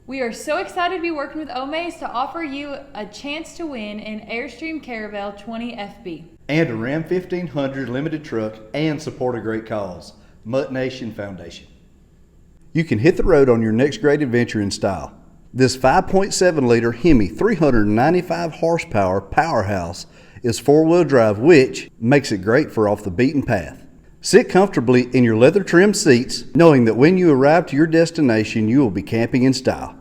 We are so excited to be working with Omaze to offer you a chance to win an Airstream Caravelle 20 FB. And a Ram 1500 limited truck and support a great cause, Mutt Nation Foundation. You can hit the road on your next great adventure in style. This 5.7 liter Hemi 395 horsepower powerhouse is four-wheel drive, which makes it great for off the beaten path. Sit comfortably in your leather trimmed seats, knowing that when you arrive to your destination, you will be camping in style.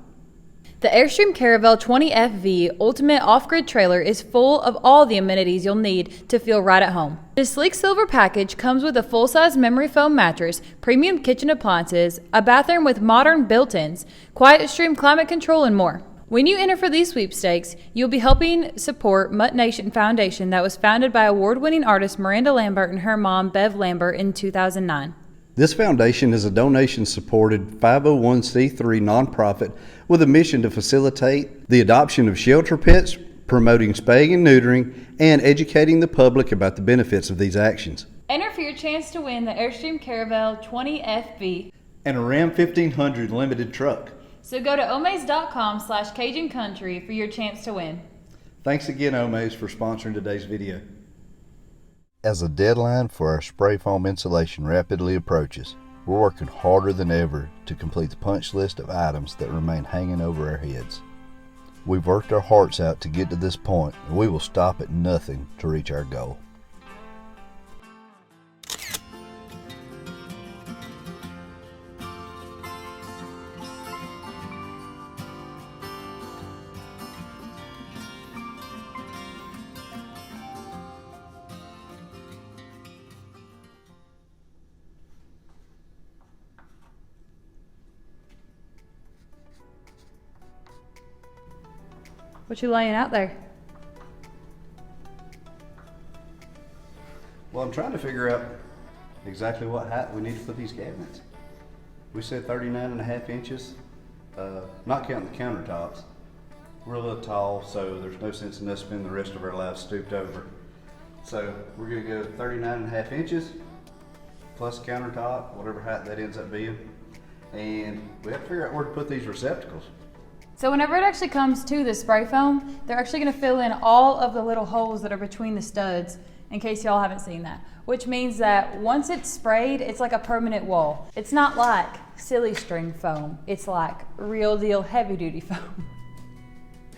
The Airstream Caravelle 20 FV Ultimate Off-Grid Trailer is full of all the amenities you'll need to feel right at home. This sleek silver package comes with a full-size memory foam mattress, premium kitchen appliances, a bathroom with modern built-ins, quiet stream climate control, and more. When you enter for these sweepstakes, you'll be helping support Mutt Nation Foundation that was founded by award-winning artist Miranda Lambert and her mom, Bev Lambert, in 2009. This foundation is a donation-supported 501c3 nonprofit with a mission to facilitate the adoption of shelter pets, promoting spaying and neutering, and educating the public about the benefits of these actions. Enter for your chance to win the Airstream Caravelle 20 FB and a Ram 1500 limited truck. So go to omaze.com/Cajun Country for your chance to win. Thanks again, Omaze, for sponsoring today's video. As the deadline for our spray foam insulation rapidly approaches, we're working harder than ever to complete the punch list of items that remain hanging over our heads. We've worked our hearts out to get to this point, and we will stop at nothing to reach our goal. What you laying out there? Well, I'm trying to figure out exactly what height we need to put these cabinets. We said 39.5 inches, not counting the countertops. We're a little tall, so there's no sense in us spending the rest of our lives stooped over. So we're gonna go 39.5 inches plus countertop, whatever height that ends up being. And we have to figure out where to put these receptacles. So whenever it actually comes to the spray foam, they're actually going to fill in all of the little holes that are between the studs, in case y'all haven't seen that. Which means that once it's sprayed, it's like a permanent wall. It's not like silly string foam. It's like real deal heavy duty foam.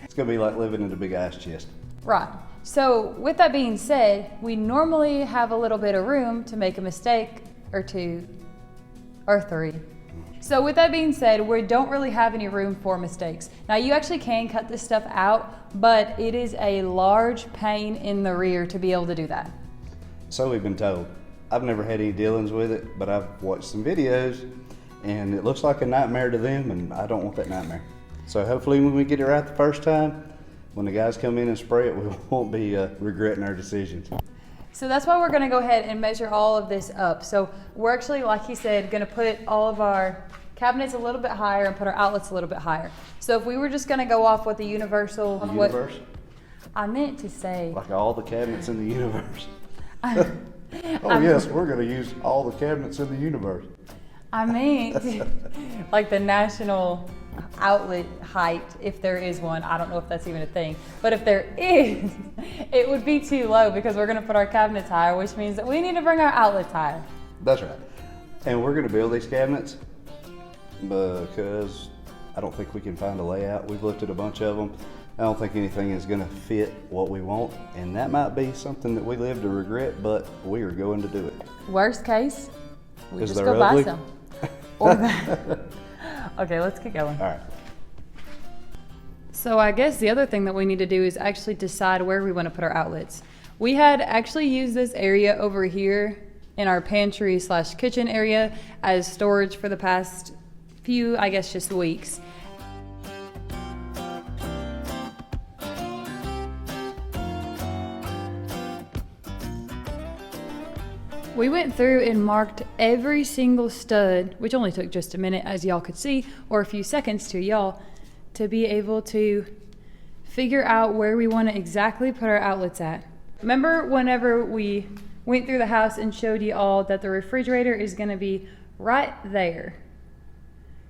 It's going to be like living in a big ice chest. Right. So with that being said, we normally have a little bit of room to make a mistake or two or three. So with that being said, we don't really have any room for mistakes. Now you actually can cut this stuff out, but it is a large pain in the rear to be able to do that. So we've been told. I've never had any dealings with it, but I've watched some videos and it looks like a nightmare to them, and I don't want that nightmare. So hopefully when we get it right the first time, when the guys come in and spray it, we won't be regretting our decisions. So that's why we're going to go ahead and measure all of this up. So we're actually, like he said, going to put all of our cabinets a little bit higher and put our outlets a little bit higher. So if we were just going to go off with the universal... Universe? I meant to say... Like all the cabinets in the universe. Yes, we're going to use all the cabinets in the universe. I mean, like the national outlet height, if there is one. I don't know if that's even a thing. But if there is, it would be too low because we're going to put our cabinets higher, which means that we need to bring our outlets higher. That's right. And we're going to build these cabinets because I don't think we can find a layout. We've looked at a bunch of them. I don't think anything is going to fit what we want, and that might be something that we live to regret, but we are going to do it. Worst case, we Is just there go buy ugly? some. Or okay, let's get going. All right. So I guess the other thing that we need to do is actually decide where we want to put our outlets. We had actually used this area over here in our pantry / kitchen area as storage for the past few, I guess, just weeks. We went through and marked every single stud, which only took just a minute, as y'all could see, or a few seconds to y'all, to be able to figure out where we want to exactly put our outlets at. Remember whenever we went through the house and showed you all that the refrigerator is going to be right there?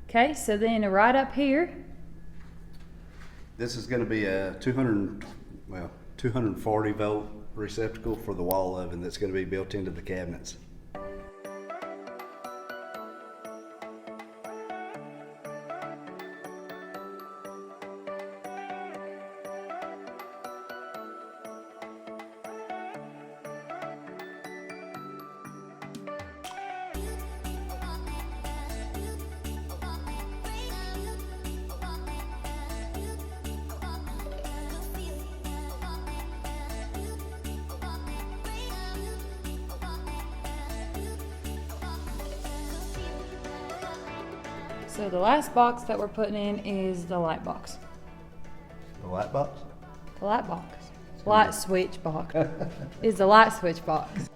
Okay, so then right up here, This is going to be a 240 volt receptacle for the wall oven that's going to be built into the cabinets. So the last box that we're putting in is the light box. The light box? The light box. Light switch box. Is the light switch box.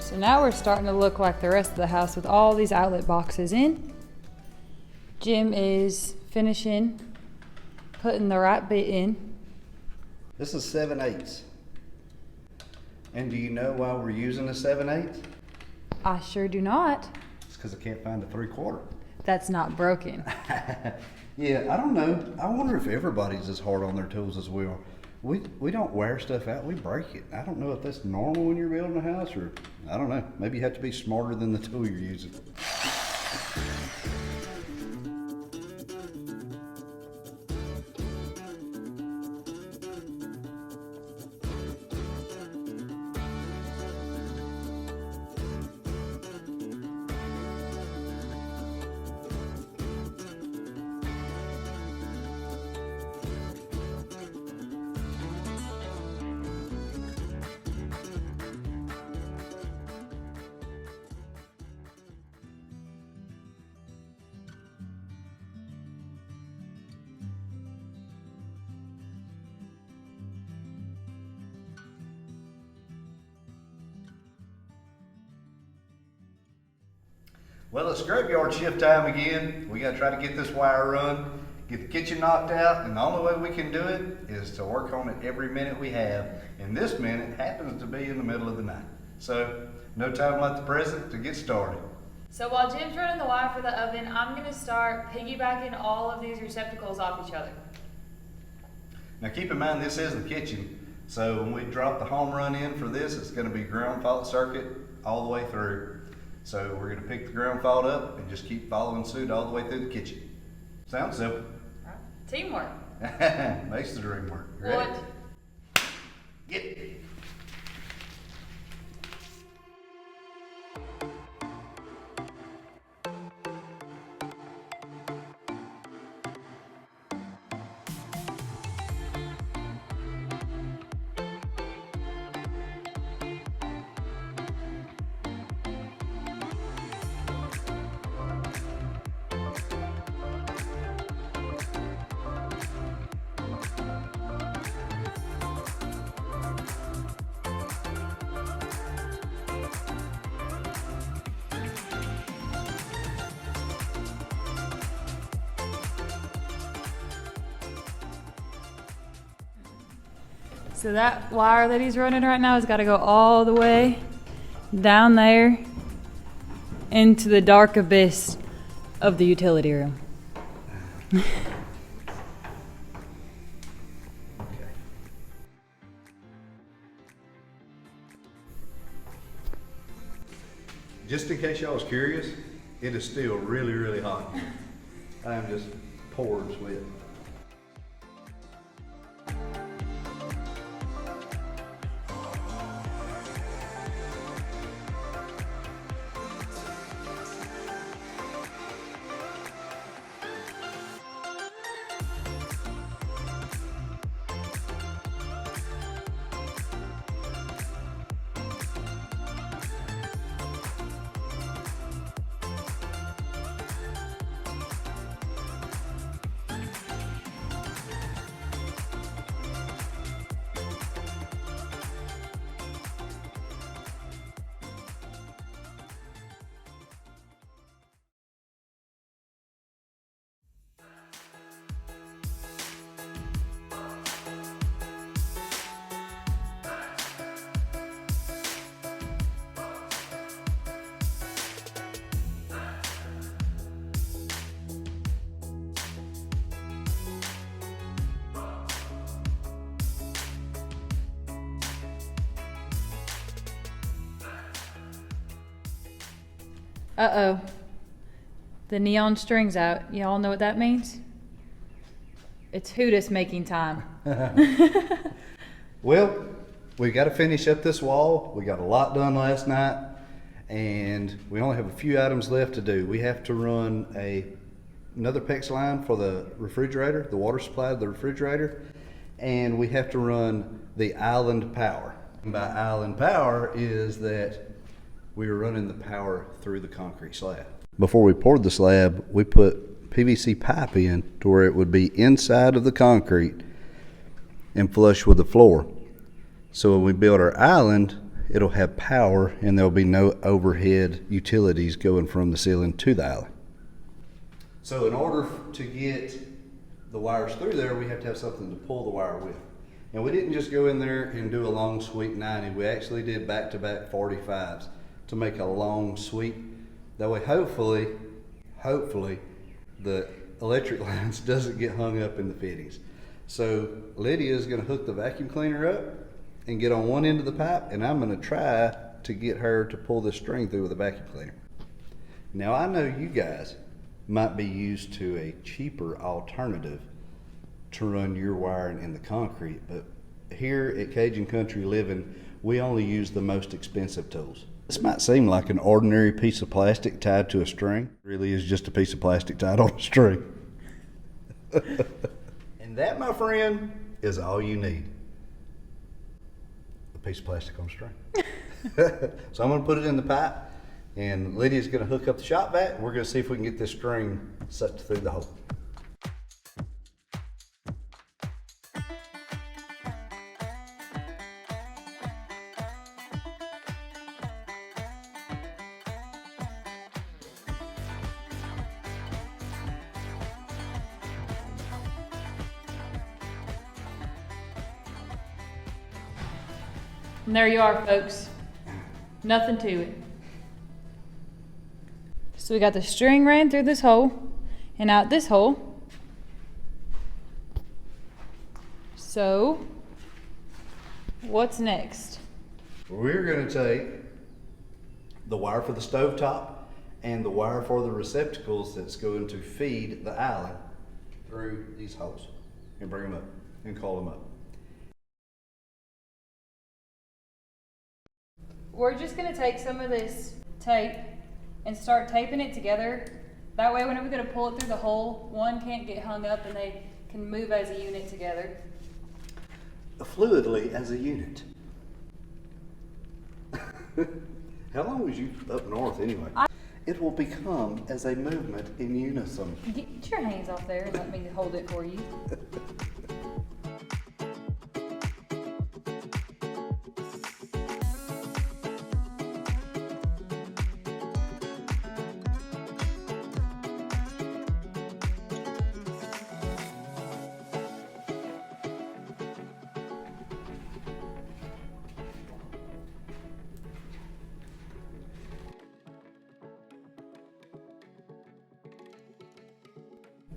So now we're starting to look like the rest of the house with all these outlet boxes in. Jim is finishing putting the right bit in. This is 7/8. And do you know why we're using a 7/8? I sure do not. It's because I can't find a 3/4. That's not broken. Yeah, I don't know. I wonder if everybody's as hard on their tools as we are. We don't wear stuff out, we break it. I don't know if that's normal when you're building a house, or I don't know. Maybe you have to be smarter than the tool you're using. Well, it's graveyard shift time again. We gotta try to get this wire run, get the kitchen knocked out, and the only way we can do it is to work on it every minute we have. And this minute happens to be in the middle of the night. So, no time like the present to get started. So while Jim's running the wire for the oven, I'm gonna start piggybacking all of these receptacles off each other. Now keep in mind this is the kitchen, so when we drop the home run in for this, it's gonna be ground fault circuit all the way through. So we're gonna pick the ground fault up and just keep following suit all the way through the kitchen. Sounds simple. Right. Teamwork. Makes the dream work. You ready? What? Get it. So that wire that he's running right now has got to go all the way down there into the dark abyss of the utility room. Okay. Just in case y'all was curious, it is still really, really hot. I am just pouring sweat. Uh-oh. The neon string's out. Y'all know what that means? It's Hootis making time. Well, we got to finish up this wall. We got a lot done last night, and we only have a few items left to do. We have to run another PEX line for the refrigerator, the water supply of the refrigerator, and we have to run the island power. And by island power is that we are running the power through the concrete slab. Before we poured the slab, we put PVC pipe in to where it would be inside of the concrete and flush with the floor. So when we build our island, it'll have power and there'll be no overhead utilities going from the ceiling to the island. So in order to get the wires through there, we have to have something to pull the wire with. And we didn't just go in there and do a long sweep 90. We actually did back-to-back 45s to make a long sweep. That way, hopefully, the electric lines doesn't get hung up in the fittings. So Lydia is gonna hook the vacuum cleaner up and get on one end of the pipe, and I'm gonna try to get her to pull this string through with a vacuum cleaner. Now I know you guys might be used to a cheaper alternative to run your wiring in the concrete, but here at Cajun Country Living, we only use the most expensive tools. This might seem like an ordinary piece of plastic tied to a string. It really is just a piece of plastic tied on a string. And that, my friend, is all you need. A piece of plastic on a string. So I'm gonna put it in the pipe, and Lydia's gonna hook up the shop vac. We're gonna see if we can get this string sucked through the hole. And there you are, folks. Nothing to it. So we got the string ran through this hole and out this hole. So, what's next? We're going to take the wire for the stovetop and the wire for the receptacles that's going to feed the island through these holes and bring them up and call them up. We're just gonna take some of this tape and start taping it together. That way whenever we go to pull it through the hole, one can't get hung up and they can move as a unit together. Fluidly as a unit. How long was you up north anyway? It will become as a movement in unison. Get your hands off there and let me hold it for you.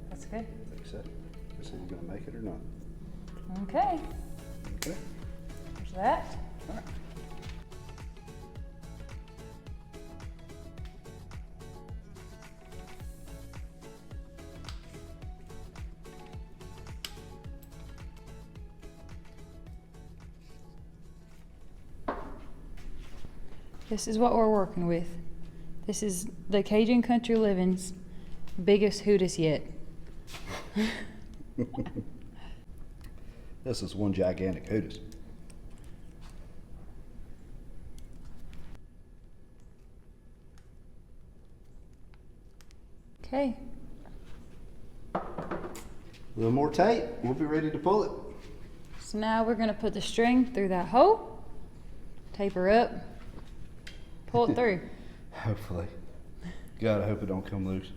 That's good. I think so. Is he going to make it or not? Okay. Okay. There's that. All right. This is what we're working with. This is the Cajun Country Living's biggest Hootis yet. This is one gigantic Hootis. Okay. A little more tape, we'll be ready to pull it. So now we're gonna put the string through that hole, tape her up, pull it through. Hopefully. God, I hope it don't come loose.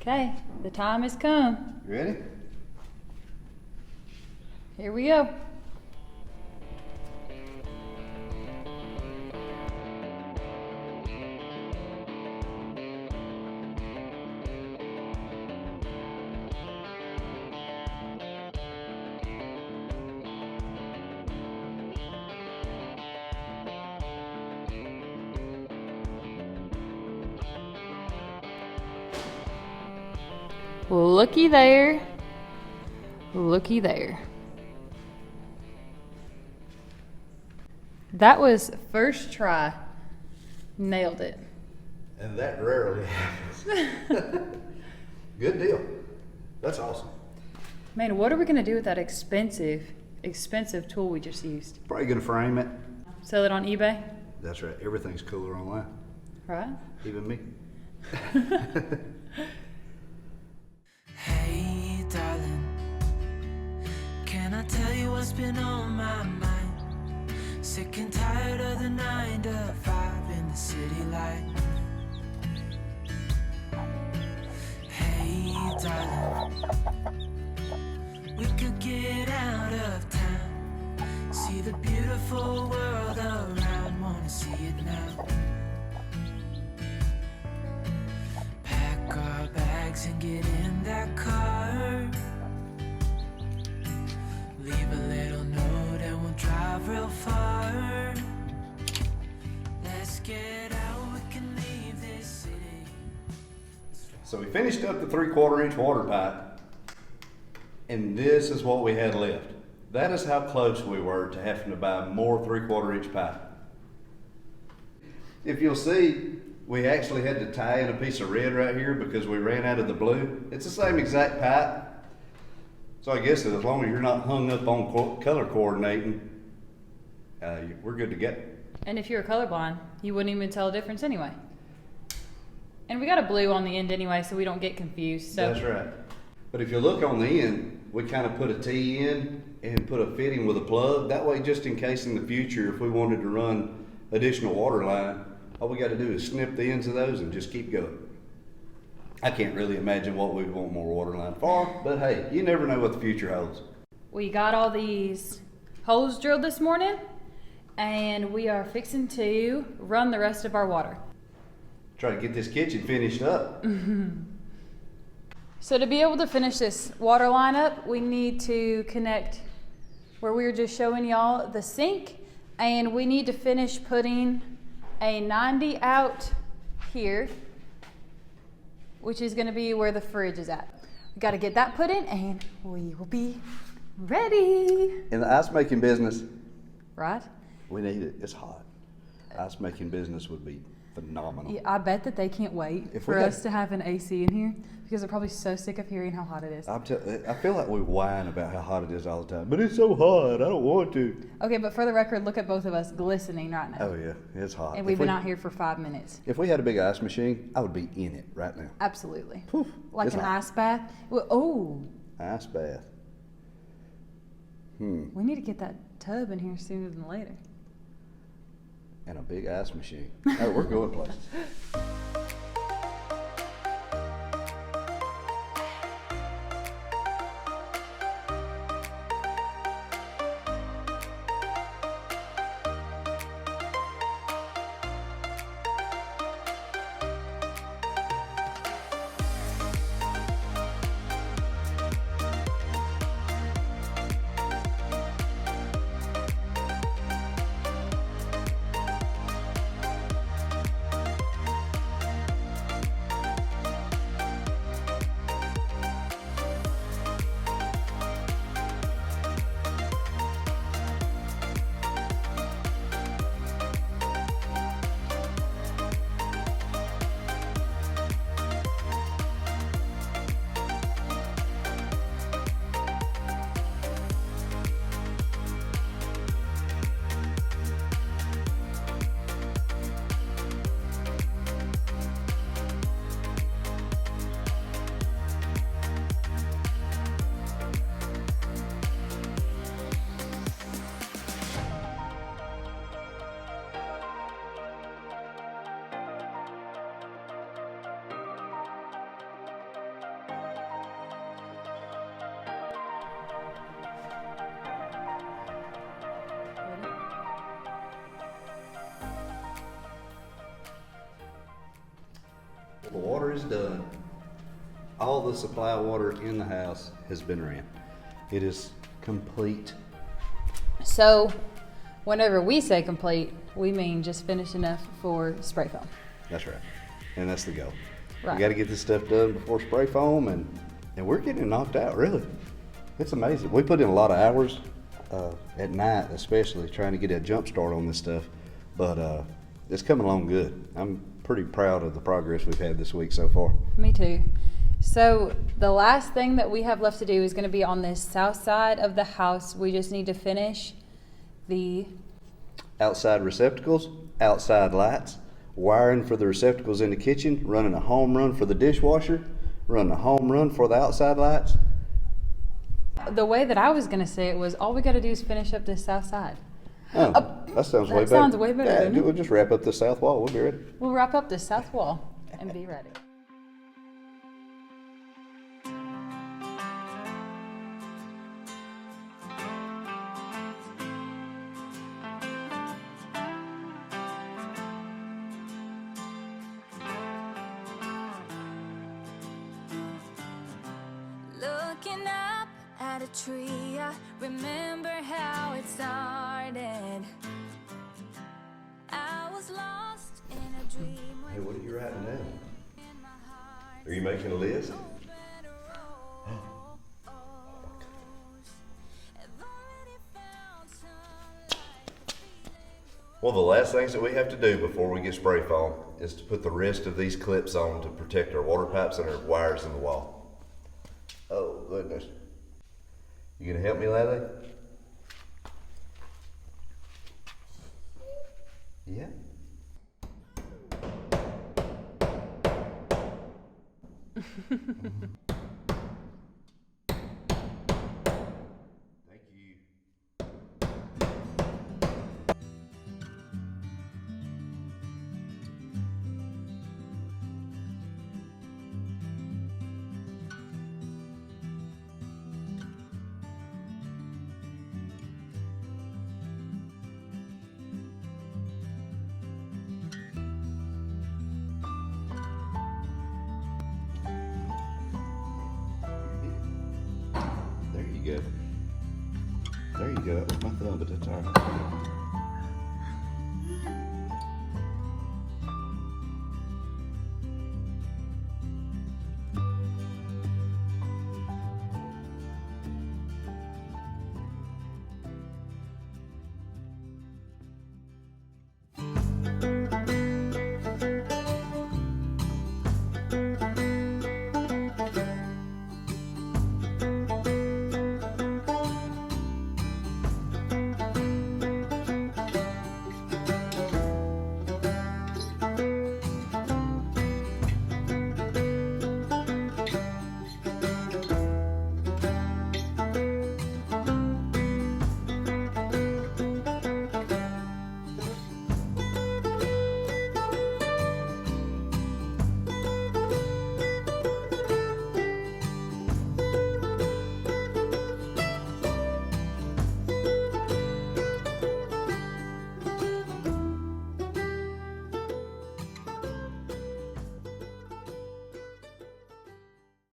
Okay, the time has come. You ready? Here we go. Looky there. Looky there. That was first try. Nailed it. And that rarely happens. Good deal. That's awesome. Man, what are we going to do with that expensive tool we just used? Probably gonna frame it. Sell it on eBay? That's right. Everything's cooler online. Right? Even me. Hey, darling, can I tell you what's been on my mind? Sick and tired of the 9 to 5 in the city life. Hey, darling, we could get out of town, see the beautiful world around, wanna see it now. Pack our bags and get in that car, leave a little note and we'll drive real far. Let's get out, we can leave this city. So we finished up the 3/4 inch water pipe, and this is what we had left. That is how close we were to having to buy more 3/4 inch pipe. If you'll see, we actually had to tie in a piece of red right here because we ran out of the blue. It's the same exact pipe. So I guess that as long as you're not hung up on color coordinating, we're good to go. And if you're colorblind, you wouldn't even tell a difference anyway. And we got a blue on the end anyway, so we don't get confused. So. That's right. But if you look on the end, we kind of put a T in and put a fitting with a plug. That way, just in case in the future, if we wanted to run additional water line, all we got to do is snip the ends of those and just keep going. I can't really imagine what we'd want more water line for, but hey, you never know what the future holds. We got all these holes drilled this morning, and we are fixing to run the rest of our water. Try to get this kitchen finished up. So to be able to finish this water line up, we need to connect where we were just showing y'all the sink, and we need to finish putting a 90 out here, which is going to be where the fridge is at. We got to get that put in, and we will be ready. In the ice making business, Right? we need it. It's hot. Ice making business would be phenomenal. Yeah, I bet that they can't wait If for we had- us to have an AC in here because they're probably so sick of hearing how hot it is. I feel like we whine about how hot it is all the time, but it's so hot. I don't want to. Okay, but for the record, look at both of us glistening right now. Oh yeah, it's hot. And we've been out here for 5 minutes. If we had a big ice machine, I would be in it right now. Absolutely. Whew, Like it's an hot. ice bath. Well, oh, Ice bath. we need to get that tub in here sooner than later. And a big ice machine. Oh, we're going places. The water is done. All the supply of water in the house has been ran. It is complete. So, whenever we say complete, we mean just finished enough for spray foam. That's right. And that's the goal. Right. We got to get this stuff done before spray foam, and And we're getting knocked out, really. It's amazing. We put in a lot of hours at night, especially trying to get a jump start on this stuff. But it's coming along good. I'm pretty proud of the progress we've had this week so far. Me too. So the last thing that we have left to do is going to be on this south side of the house. We just need to finish the Outside receptacles, outside lights, wiring for the receptacles in the kitchen, running a home run for the dishwasher, running a home run for the outside lights. The way that I was going to say it was all we got to do is finish up this south side. Oh, that sounds way better. That sounds way better, doesn't it? We'll just wrap up the south wall. We'll be ready. We'll wrap up the south wall and be ready. Looking up at a tree, I remember how it started. I was lost in a dream. Hey, what are you writing down? Are you making a list? Well, the last things that we have to do before we get spray foam is to put the rest of these clips on to protect our water pipes and our wires in the wall. Oh, goodness. You gonna help me, Lily? Yeah. Thank you. There you go. There you go. That was my thumb, but that's all right.